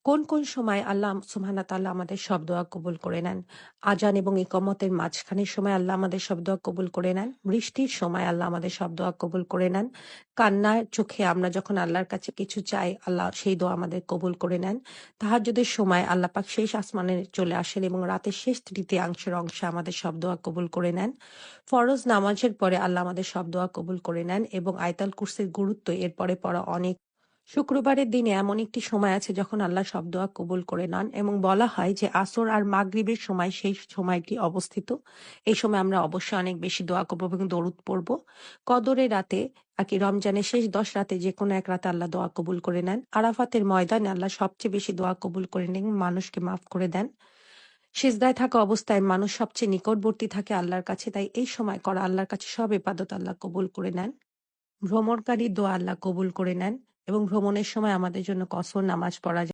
কোন সময় আল্লাহ সুবহানাহু ওয়া তাআলা আমাদের সব দোয়া কবুল করে নেন? আযান এবং ইকামতের মাঝখানের সময় আল্লাহ আমাদের সব দোয়া কবুল করে নেন। বৃষ্টির সময় আল্লাহ আমাদের সব দোয়া কবুল করে নেন। কান্নার চোখে আমরা যখন আল্লাহর কাছে কিছু চাই, আল্লাহ সেই দোয়া আমাদের কবুল করে নেন। তাহাজ্জুদের সময় আল্লাহ পাক শেষ আসমানে চলে আসেন এবং রাতের শেষ তৃতীয়াংশের অংশে আমাদের সব দোয়া কবুল করে নেন। ফরজ নামাজের পরে আল্লাহ আমাদের সব দোয়া কবুল করে নেন এবং আয়াতুল কুরসির গুরুত্ব এরপরে পড়া অনেক। শুক্রবারের দিনে এমন একটি সময় আছে যখন আল্লাহ সব দোয়া কবুল করে নেন এবং বলা হয় যে আসর আর মাগরিবের সময় সেই সময়টি অবস্থিত। এই সময় আমরা অবশ্যই অনেক বেশি দোয়া করব এবং দরুদ পড়ব। কদরের রাতে রমজানের শেষ ১০ রাতে যেকোনো এক রাতে আল্লাহ দোয়া কবুল করে নেন। আরাফাতের ময়দানে আল্লাহ সবচেয়ে বেশি দোয়া কবুল করে নেন, মানুষকে মাফ করে দেন। সিজদায় থাকা অবস্থায় মানুষ সবচেয়ে নিকটবর্তী থাকে আল্লাহর কাছে, তাই এই সময় করা আল্লাহর কাছে সব ইবাদত আল্লাহ কবুল করে নেন। ভ্রমণকারীর দোয়া আল্লাহ কবুল করে নেন এবং ভ্রমণের সময় আমাদের জন্য কসর নামাজ পড়া